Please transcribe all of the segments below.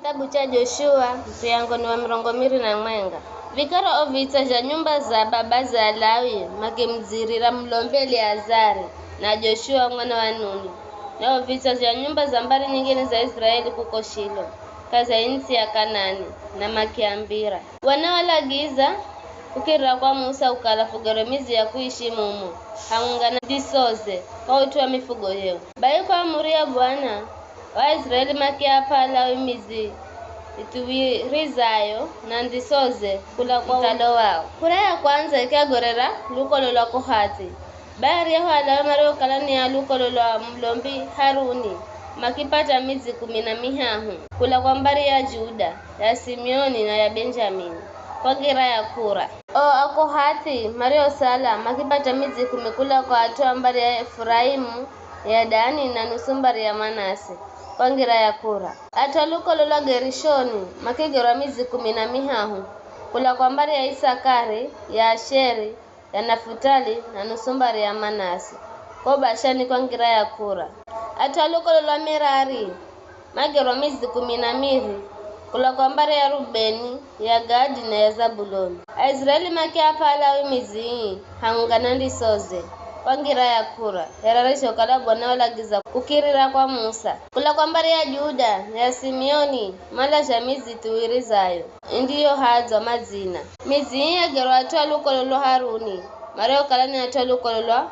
Kitabu cha Joshua msiangoni wa mrongomiri na mwenga vikaro ovitsa ja nyumba za baba za Lawi makimzirira mlombe Eleazari na Joshua mwana wa Nuni na ovitsa ja nyumba za mbari nyingine za Israeli kuko Shilo kaza insi ya Kanani na makiambira wanawalagiza ukira kwa Musa ukala fugaramizi ya kuishi mumu hangana disoze kwa utu wa mifugo yeo bai kwa amuri ya Bwana wa Israeli makiapa Lawi mizi ituwirizayo na ndisoze kula kwa utalo wao kura ya kwanza ikagorera lukolo lwa Kohati bari yaho Alawi mario kalani ya lukolo lwa mlombi Haruni makipata mizi 15 kula kwa mbari ya Juda ya Simeoni na ya Benjamini kwa gira ya kura Kohati mario sala makipata mizi 10 kula kwa hatua mbari ya Efraimu ya Dani na nusumbari ya Manase kwa gira ya kura ataluko lwa Gerishoni makigera mizi 15 kula kwa mbari ya Isakari ya Asheri ya Nafutali na nusumbari ya Manase kwa Bashani kwa gira ya kura ataluko lwa Merari magera mizi 12 kula kwa mbari ya Rubeni ya Gadi na ya Zabuloni Israeli makiapa Lawi mizi hangana ndisoze kwa ngira ya kura yararisho kala Bwana walagiza kukirira kwa Musa kula kwa mbari ya Juda ya Simeoni mala jamizi tuwirizayo ndiyo hazo mazina mizi ya gero atwa lukolo lwa Haruni mario kalani atwa lukolo lwa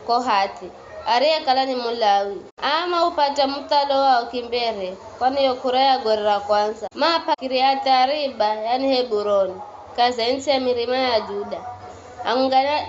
Kohati aria kalani Mulawi ama upata mtalo wao kimbere kwani yo kura ya gorera kwanza mapa Kiriati Ariba yani Heburoni kaza insi ya mirima ya Juda angana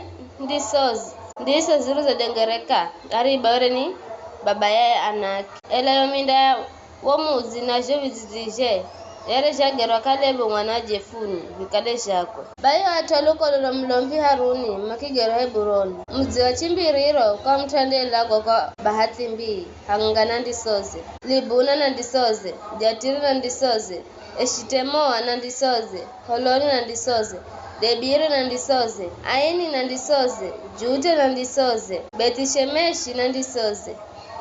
ndiso ziruzo dengereka Ariba ore ni baba yaye Anaki ela yominda womuzi na jovizije yare jagero Kalebu mwana Jefuni vikale jako bayo ataluko lwa mlombi Haruni makigero Heburoni mzi wa chimbiriro kwa mtandela kwa bahati mbii hangana ndisoze Libuna na ndisoze Jatiri na ndisoze Eshitemoa na ndisoze Holoni na ndisoze Debiri na ndisoze Aini na ndisoze Jute na ndisoze Betishemeshi na ndisoze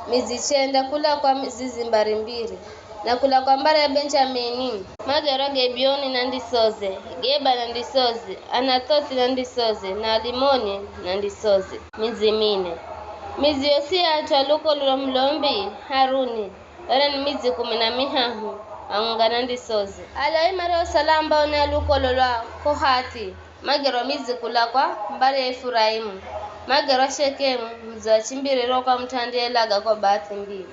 mizi chenda kula kwa mizizi mbari mbiri na kula kwa mbari ya Benjamini magero Gebioni na ndisoze Geba na ndisoze Anatoti na ndisoze na Limoni na ndisoze mizi mine mizi yosi ya ataluko lwa mlombi Haruni ere ni mizi 15 angana ndisoze Alawi mario salamba one lukolo lwa Kohati magero mizi kula kwa mbari ya Efraimu magero Shekemu mzi wa chimbiriro kwa mtandelaga kwa bahati mbili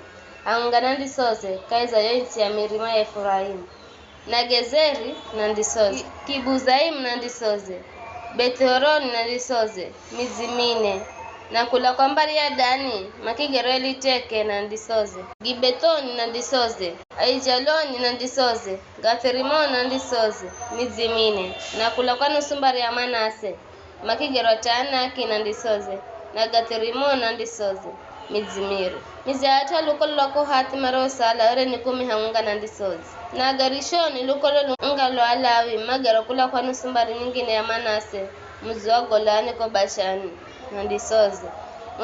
angana ndisoze kaiza yo insi ya mirima ya Efraimu na Gezeri na ndisoze Kibuzaimu na ndisoze Bethoroni na ndisoze mizi mine na kula kwa mbari ya Dani makigereli teke na ndisoze Gibetoni na ndisoze Aijaloni na ndisoze Gatherimoni na ndisoze mizi mine na kula kwa nusumbari ya Manase makigero Taanaki na ndisoze na Gatherimoni na ndisoze mizimiru mizi atwa lukolo lwa Kohati mario sala ore ni 10 hangana na ndisoze na Gerishoni lukolo lunga lwa Alawi magero kula kwa nusumbari nyingine ya Manase mzi wa Golani kwa Bashani na ndisoze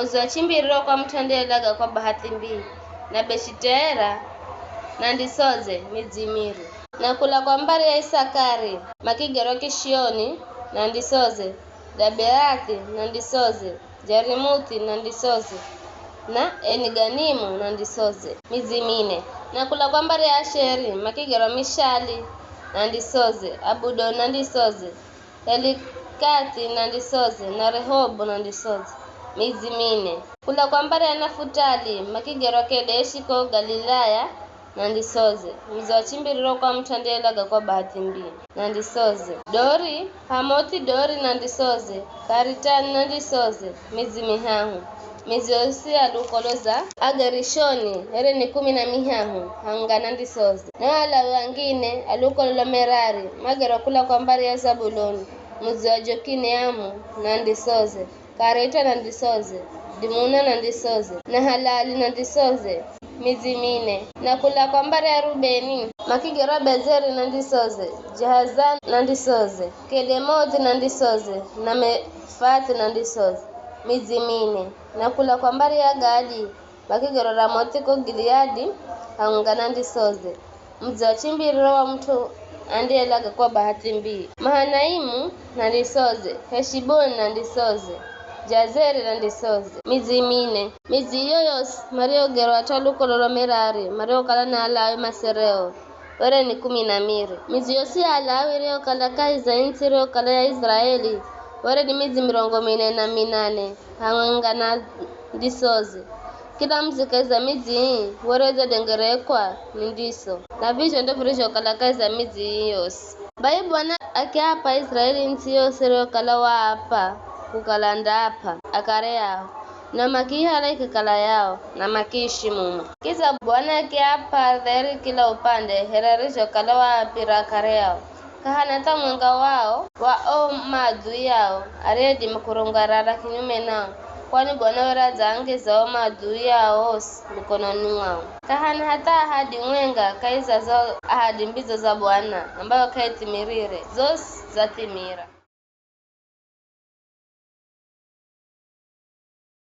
mzi wa chimbiriro kwa mtandelaga kwa bahati mbii na Beshitera na ndisoze mizimiru na kula kwa mbari ya Isakari makigero Kishioni na ndisoze Dabeathi na ndisoze Jerimuti na ndisoze na Eniganimu na ndisoze mizi mine na kula kwa mbari ya Asheri makigero Mishali na ndisoze Abudo na ndisoze Elikati na ndisoze na Rehobu na ndisoze mizi mine kula kwa mbari ya Nafutali makigero Kedeshi ko Galilaya na ndisoze mzi wa chimbiriro kwa mtandelaga kwa bahati mbii na ndisoze Dori Hamoti Dori na ndisoze Karitani na ndisoze mizi mihahu mizi yosi ya lukolo za Agerishoni ere ni 15 hangana ndisoze na wala wangine alukolo lwa Merari magero kula kwa mbari ya Zabuloni mzi wa Jokineamu na ndisoze Karita na ndisoze Dimuna na ndisoze na Halali na ndisoze mizi mine na kula kwa mbari ya Rubeni makigero Bezeri na ndisoze Jahazani na ndisoze Kedemoti na ndisoze na Mefati na ndisoze mizi mine na kula kwa mbari ya Gadi makigero Ramoti ko Gileadi hangana ndisoze mzi wa chimbiriro wa mtu andiyelaga kwa bahati mbii. Mahanaimu na ndisoze, Heshiboni na ndisoze, Jazeri na ndisoze, mizi mine. Mizi iyo yose mariyogero ataluko lolo merari, mariyokala na alawe masereo. Were ni 12. Mizi yose ya alawe iriyokala kaiza insi iriyokala ya Israeli. Were ni mizi 48 hang'enga na ndisoze. Kila mzi kaiza mizi hii, wereza dengerekwa ni ndiso. Na visho ndo virisho kala kaiza mizi hii yose. Bai Bwana akiapa Israeli nsi yose iriyokala waapa, kukalanda hapa, akare yao. Na makihala ikikala yao, na makiishi mumo. Kisa Bwana akiapa dheri kila upande, herarisho kala waapira akare yao. Kahanata mwanga wao, wao maadui yao, aredi mkurungarara kinyume nao. Kwani Bwana weraza angeza maadui yao osi mikononi mwao. Kahana hata ahadi mwenga kaisa zo ahadi mbizo za Bwana, ambayo kaitimirire, zos zatimira.